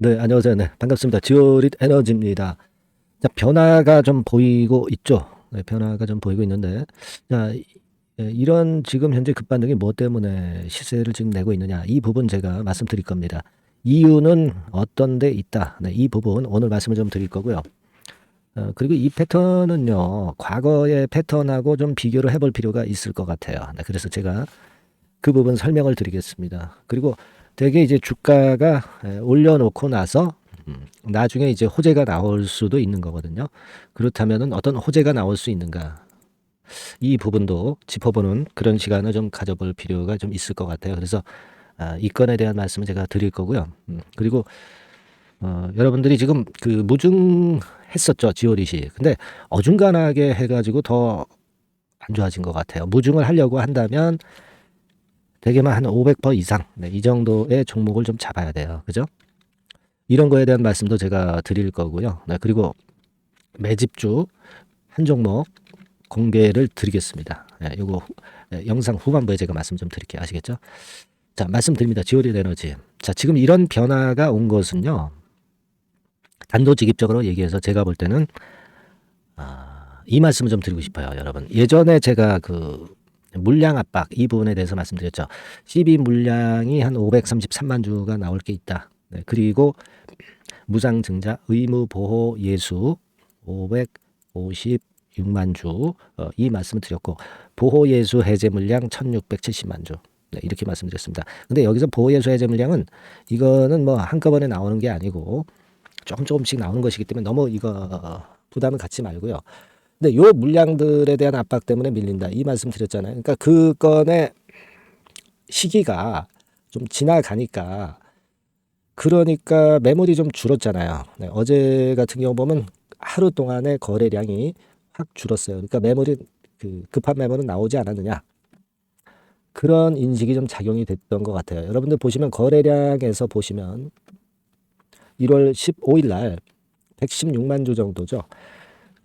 네, 안녕하세요. 네, 반갑습니다. 지오릿 에너지입니다. 자, 변화가 좀 보이고 있죠. 네, 변화가 좀 보이고 있는데, 자, 이런 지금 현재 급반등이 뭐 때문에 시세를 지금 내고 있느냐, 이 부분 제가 말씀드릴 겁니다. 이유는 어떤 데 있다. 네, 이 부분 오늘 말씀을 좀 드릴 거고요. 그리고 이 패턴은요, 과거의 패턴하고 좀 비교를 해볼 필요가 있을 것 같아요. 네, 그래서 제가 그 부분 설명을 드리겠습니다. 그리고 되게 이제 주가가 올려놓고 나서 나중에 이제 호재가 나올 수도 있는 거거든요. 그렇다면은 어떤 호재가 나올 수 있는가? 이 부분도 짚어보는 그런 시간을 좀 가져볼 필요가 좀 있을 것 같아요. 그래서 이 건에 대한 말씀을 제가 드릴 거고요. 그리고 여러분들이 지금 그 무증했었죠, 지오릿이. 근데 어중간하게 해가지고 더 안 좋아진 것 같아요. 무증을 하려고 한다면 대개만 한 500% 이상, 네, 이 정도의 종목을 좀 잡아야 돼요. 그죠? 이런 거에 대한 말씀도 제가 드릴 거고요. 네, 그리고 매집주 한 종목 공개를 드리겠습니다. 네, 요거 영상 후반부에 제가 말씀 좀 드릴게요. 아시겠죠? 자, 말씀드립니다. 지오리 에너지. 자, 지금 이런 변화가 온 것은요. 단도직입적으로 얘기해서 제가 볼 때는 이 말씀을 좀 드리고 싶어요, 여러분. 예전에 제가 그 물량 압박 이 부분에 대해서 말씀드렸죠. CB 물량이 한 533만 주가 나올 게 있다. 네, 그리고 무상증자 의무보호 예수 556만 주, 이 말씀을 드렸고 보호예수 해제 물량 1670만 주, 네, 이렇게 말씀드렸습니다. 근데 여기서 보호예수 해제 물량은 이거는 뭐 한꺼번에 나오는 게 아니고 조금씩 나오는 것이기 때문에 너무 이거 부담을 갖지 말고요. 근데 요 물량들에 대한 압박 때문에 밀린다, 이 말씀 드렸잖아요. 그러니까 그 건의 시기가 좀 지나가니까, 그러니까 매물이 좀 줄었잖아요. 네, 어제 같은 경우 보면 하루 동안의 거래량이 확 줄었어요. 그러니까 매물이 그 급한 매물은 나오지 않았느냐, 그런 인식이 좀 작용이 됐던 것 같아요. 여러분들 보시면 거래량에서 보시면 1월 15일 날 116만 주 정도죠.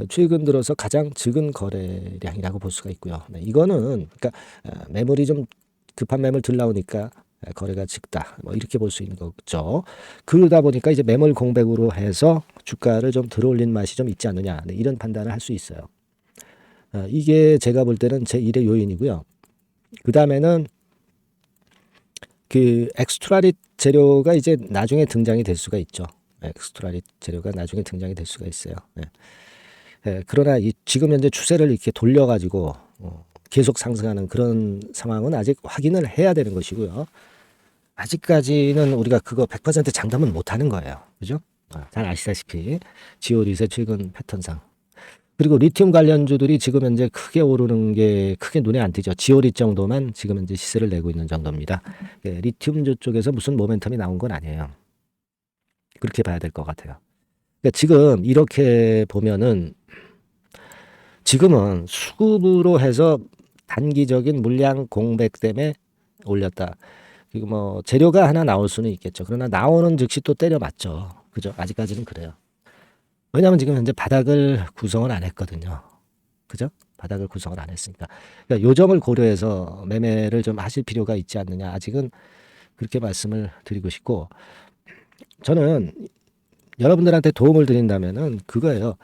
최근 들어서 가장 적은 거래량이라고 볼 수가 있고요. 네, 이거는 그러니까 매물이 좀 급한 매물 들 나오니까 거래가 적다, 뭐 이렇게 볼 수 있는 거죠. 그러다 보니까 이제 매물 공백으로 해서 주가를 좀 들어올린 맛이 좀 있지 않느냐, 네, 이런 판단을 할 수 있어요. 이게 제가 볼 때는 제1의 요인이고요. 그 다음에는 그 엑스트라릿 재료가 이제 나중에 등장이 될 수가 있죠. 엑스트라릿 재료가 나중에 등장이 될 수가 있어요. 네. 그러나 지금 현재 추세를 이렇게 돌려가지고 계속 상승하는 그런 상황은 아직 확인을 해야 되는 것이고요. 아직까지는 우리가 그거 100% 장담은 못하는 거예요. 그죠? 잘 아시다시피 지오릿의 최근 패턴상. 그리고 리튬 관련주들이 지금 현재 크게 오르는 게 크게 눈에 안 띄죠. 지오릿 정도만 지금 현재 시세를 내고 있는 정도입니다. 리튬주 쪽에서 무슨 모멘텀이 나온 건 아니에요. 그렇게 봐야 될 것 같아요. 그러니까 지금 이렇게 보면은 지금은 수급으로 해서 단기적인 물량 공백 때문에 올렸다. 그리고 뭐 재료가 하나 나올 수는 있겠죠. 그러나 나오는 즉시 또 때려 맞죠. 그죠? 아직까지는 그래요. 왜냐하면 지금 현재 바닥을 구성을 안 했거든요. 그죠? 바닥을 구성을 안 했으니까. 그러니까 요 점을 고려해서 매매를 좀 하실 필요가 있지 않느냐. 아직은 그렇게 말씀을 드리고 싶고, 저는 여러분들한테 도움을 드린다면은 그거예요.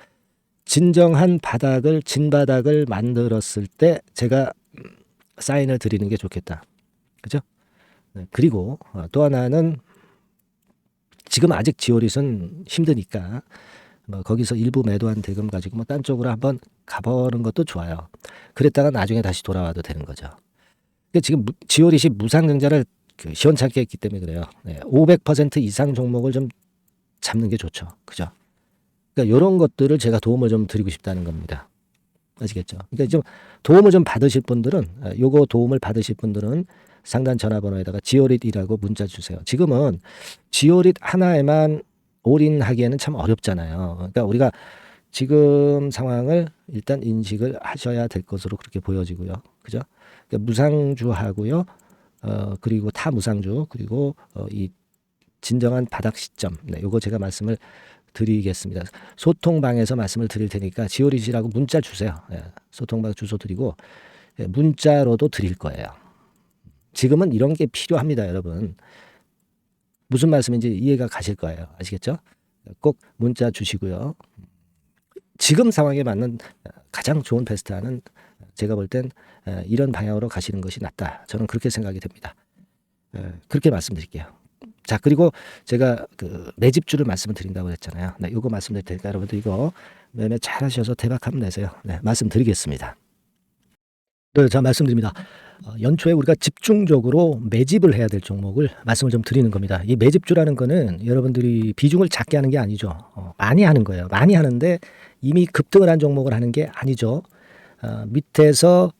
진정한 바닥을, 진바닥을 만들었을 때 제가 사인을 드리는 게 좋겠다. 그죠? 네, 그리고 또 하나는 지금 아직 지오릿은 힘드니까 뭐 거기서 일부 매도한 대금 가지고 뭐 딴 쪽으로 한번 가보는 것도 좋아요. 그랬다가 나중에 다시 돌아와도 되는 거죠. 근데 지금 지오릿이 무상증자를 그 시원찮게 했기 때문에 그래요. 네, 500% 이상 종목을 좀 잡는 게 좋죠. 그죠? 그러니까 이런 것들을 제가 도움을 좀 드리고 싶다는 겁니다. 아시겠죠? 그러니까 좀 도움을 좀 받으실 분들은, 요거 도움을 받으실 분들은 상단 전화번호에다가 지오릿이라고 문자 주세요. 지금은 지오릿 하나에만 올인하기에는 참 어렵잖아요. 그러니까 우리가 지금 상황을 일단 인식을 하셔야 될 것으로 그렇게 보여지고요. 그죠? 그러니까 무상주하고요. 그리고 타무상주, 그리고 이 진정한 바닥 시점. 네, 요거 제가 말씀을 드리겠습니다. 소통방에서 말씀을 드릴 테니까 지오릿이라고 문자 주세요. 예, 소통방 주소 드리고 문자로도 드릴 거예요. 지금은 이런 게 필요합니다, 여러분. 무슨 말씀인지 이해가 가실 거예요. 아시겠죠? 꼭 문자 주시고요. 지금 상황에 맞는 가장 좋은 베스트화는 제가 볼 땐 이런 방향으로 가시는 것이 낫다. 저는 그렇게 생각이 됩니다. 그렇게 말씀드릴게요. 자, 그리고 제가 그 매집주를 말씀을 드린다고 했잖아요. 네, 이거 말씀드릴 테니까 여러분들 이거 매매 잘 하셔서 대박 한번 내세요. 네, 말씀드리겠습니다. 네, 자, 말씀드립니다. 연초에 우리가 집중적으로 매집을 해야 될 종목을 말씀을 좀 드리는 겁니다. 이 매집주라는 거는 여러분들이 비중을 작게 하는 게 아니죠. 많이 하는 거예요. 많이 하는데 이미 급등을 한 종목을 하는 게 아니죠. 밑에서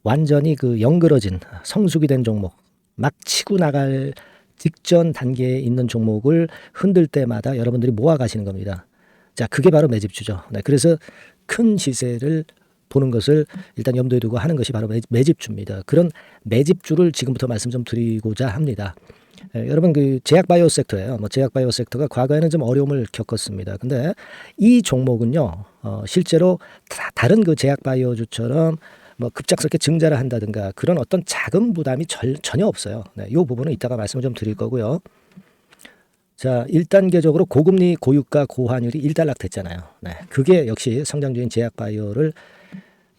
완전히 그 영그러진 성숙이 된 종목, 막 치고 나갈 직전 단계에 있는 종목을 흔들 때마다 여러분들이 모아 가시는 겁니다. 자, 그게 바로 매집주죠. 네, 그래서 큰 시세를 보는 것을 일단 염두에 두고 하는 것이 바로 매집주입니다. 그런 매집주를 지금부터 말씀 좀 드리고자 합니다. 여러분 그 제약바이오 섹터예요. 뭐 제약바이오 섹터가 과거에는 좀 어려움을 겪었습니다. 근데 이 종목은요, 실제로 다른 그 제약바이오주처럼 뭐 급작스럽게 증자를 한다든가 그런 어떤 자금 부담이 전혀 없어요. 네, 이 부분은 이따가 말씀을 좀 드릴 거고요. 자, 1단계적으로 고금리, 고유가, 고환율이 일단락됐잖아요. 네, 그게 역시 성장주인 제약바이오를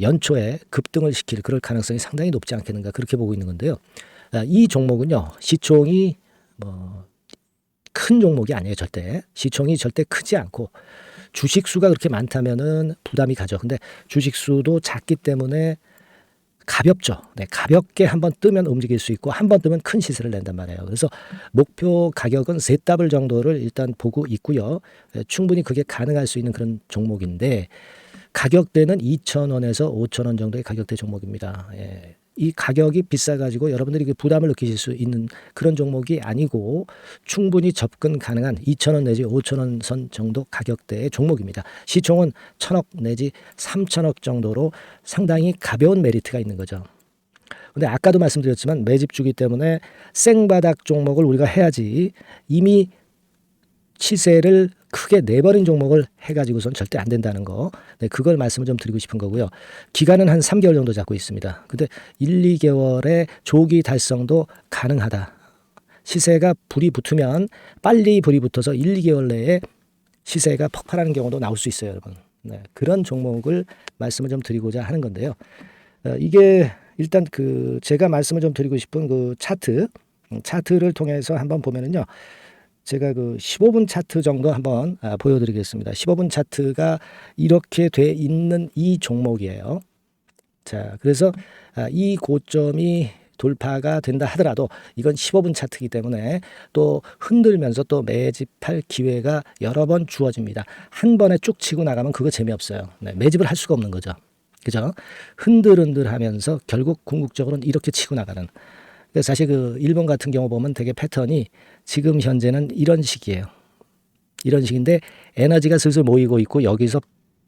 연초에 급등을 시킬 그럴 가능성이 상당히 높지 않겠는가 그렇게 보고 있는 건데요. 이 종목은요, 시총이 뭐 큰 종목이 아니에요. 절대 시총이 절대 크지 않고 주식 수가 그렇게 많다면은 부담이 가죠. 근데 주식 수도 작기 때문에 가볍죠. 네, 가볍게 한번 뜨면 움직일 수 있고 한번 뜨면 큰 시세를 낸단 말이에요. 그래서 목표 가격은 세 더블 정도를 일단 보고 있고요. 충분히 그게 가능할 수 있는 그런 종목인데 가격대는 2,000원에서 5,000원 정도의 가격대 종목입니다. 예. 이 가격이 비싸가지고 여러분들이 그 부담을 느끼실 수 있는 그런 종목이 아니고 충분히 접근 가능한 2,000원 내지 5,000원 선 정도 가격대의 종목입니다. 시총은 1,000억 내지 3,000억 정도로 상당히 가벼운 메리트가 있는 거죠. 근데 아까도 말씀드렸지만 매집주기 때문에 생바닥 종목을 우리가 해야지 이미 시세를 크게 내버린 종목을 해가지고선 절대 안 된다는 거. 네, 그걸 말씀을 좀 드리고 싶은 거고요. 기간은 한 3개월 정도 잡고 있습니다. 근데 1, 2개월의 조기 달성도 가능하다. 시세가 불이 붙으면 빨리 불이 붙어서 1, 2개월 내에 시세가 폭발하는 경우도 나올 수 있어요, 여러분. 네, 그런 종목을 말씀을 좀 드리고자 하는 건데요. 이게 일단 그 제가 말씀을 좀 드리고 싶은 그 차트를 통해서 한번 보면은요. 제가 그 15분 차트 정도 한번 보여드리겠습니다. 15분 차트가 이렇게 돼 있는 이 종목이에요. 자, 그래서 이 고점이 돌파가 된다 하더라도 이건 15분 차트이기 때문에 또 흔들면서 또 매집할 기회가 여러 번 주어집니다. 한 번에 쭉 치고 나가면 그거 재미없어요. 네, 매집을 할 수가 없는 거죠. 그죠? 흔들흔들하면서 결국 궁극적으로는 이렇게 치고 나가는. 사실 그 일본 같은 경우 보면 되게 패턴이 지금 현재는 이런 식이에요. 이런 식인데 에너지가 슬슬 모이고 있고 여기서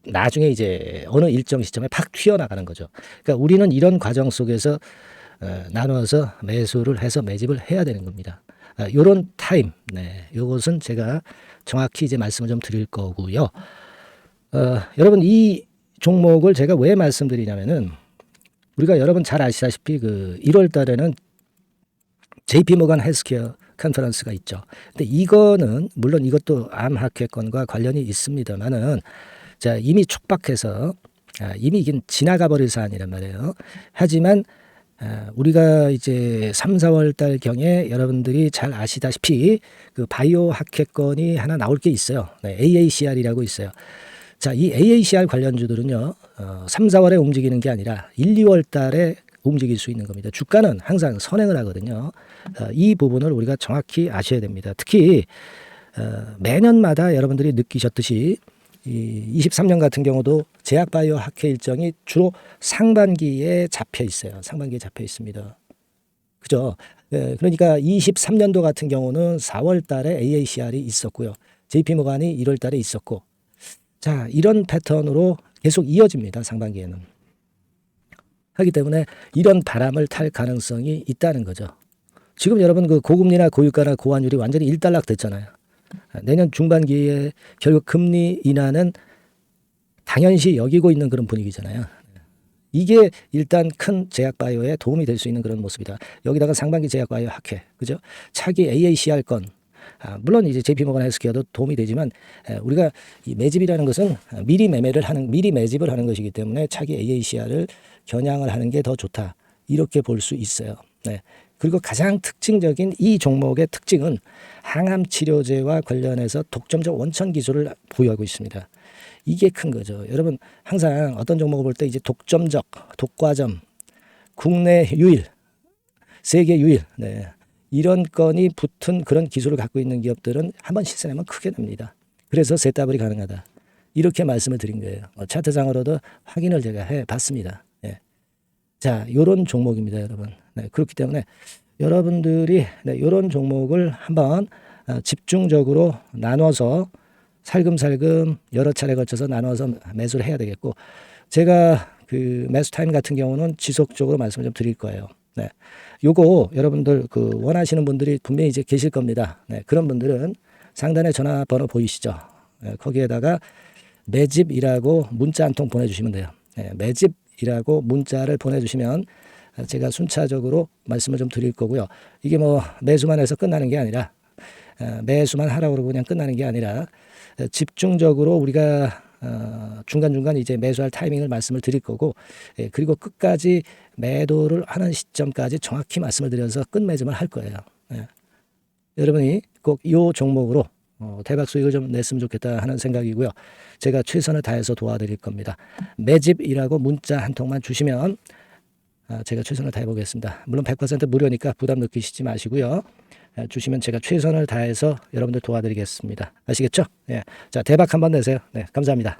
나중에 이제 어느 일정 시점에 팍 튀어나가는 거죠. 그러니까 우리는 이런 과정 속에서 나눠서 매수를 해서 매집을 해야 되는 겁니다. 요런 타임, 네, 요것은 제가 정확히 이제 말씀을 좀 드릴 거고요. 여러분 이 종목을 제가 왜 말씀드리냐면은 우리가 여러분 잘 아시다시피 그 1월 달에는 JP 모간 헬스케어 컨퍼런스가 있죠. 근데 이거는 물론 이것도 암 학회권과 관련이 있습니다만은 자, 이미 촉박해서 이미 이게 지나가 버릴 사안이란 말이에요. 하지만 우리가 이제 3, 4월 달 경에 여러분들이 잘 아시다시피 그 바이오 학회권이 하나 나올 게 있어요. 네, AACR이라고 있어요. 자, 이 AACR 관련주들은요. 3, 4월에 움직이는 게 아니라 1, 2월 달에 움직일 수 있는 겁니다. 주가는 항상 선행을 하거든요. 이 부분을 우리가 정확히 아셔야 됩니다. 특히 매년마다 여러분들이 느끼셨듯이 23년 같은 경우도 제약바이오 학회 일정이 주로 상반기에 잡혀 있어요. 상반기에 잡혀 있습니다. 그죠? 그러니까 23년도 같은 경우는 4월 달에 AACR이 있었고요. JP모간이 1월 달에 있었고 자, 이런 패턴으로 계속 이어집니다. 상반기에는. 하기 때문에 이런 바람을 탈 가능성이 있다는 거죠. 지금 여러분 그 고금리나 고유가나 고환율이 완전히 일단락 됐잖아요. 내년 중반기에 결국 금리 인하는 당연시 여기고 있는 그런 분위기잖아요. 이게 일단 큰 제약바이오에 도움이 될 수 있는 그런 모습이다. 여기다가 상반기 제약바이오 학회, 그죠? 차기 AACR 건, 물론 이제 JP모건 헬스케어도 도움이 되지만 우리가 이 매집이라는 것은 미리 매집을 하는 것이기 때문에 차기 AACR을 겨냥을 하는 게 더 좋다. 이렇게 볼 수 있어요. 네. 그리고 가장 특징적인 이 종목의 특징은 항암 치료제와 관련해서 독점적 원천 기술을 보유하고 있습니다. 이게 큰 거죠. 여러분 항상 어떤 종목을 볼 때 이제 독점적, 독과점, 국내 유일, 세계 유일, 네. 이런 건이 붙은 그런 기술을 갖고 있는 기업들은 한번 실수하면 크게 됩니다. 그래서 셋더블이 가능하다. 이렇게 말씀을 드린 거예요. 차트상으로도 확인을 제가 해봤습니다. 네. 자, 요런 종목입니다, 여러분. 네, 그렇기 때문에 여러분들이 이런 종목을 한번 집중적으로 나눠서 살금살금 여러 차례 거쳐서 나눠서 매수를 해야 되겠고, 제가 그 매수 타임 같은 경우는 지속적으로 말씀을 좀 드릴 거예요. 네. 요거 여러분들 그 원하시는 분들이 분명히 이제 계실 겁니다. 네. 그런 분들은 상단에 전화번호 보이시죠? 네. 거기에다가 매집이라고 문자 한 통 보내주시면 돼요. 네. 매집이라고 문자를 보내주시면 제가 순차적으로 말씀을 좀 드릴 거고요. 이게 뭐 매수만 해서 끝나는 게 아니라 매수만 하라고 그러고 그냥 끝나는 게 아니라 집중적으로 우리가 중간중간 이제 매수할 타이밍을 말씀을 드릴 거고, 그리고 끝까지 매도를 하는 시점까지 정확히 말씀을 드려서 끝매짐을 할 거예요. 여러분이 꼭 이 종목으로 대박 수익을 좀 냈으면 좋겠다 하는 생각이고요. 제가 최선을 다해서 도와드릴 겁니다. 매집이라고 문자 한 통만 주시면 제가 최선을 다해 보겠습니다. 물론 100% 무료니까 부담 느끼시지 마시고요. 주시면 제가 최선을 다해서 여러분들 도와드리겠습니다. 아시겠죠? 예. 자, 대박 한번 내세요. 네, 감사합니다.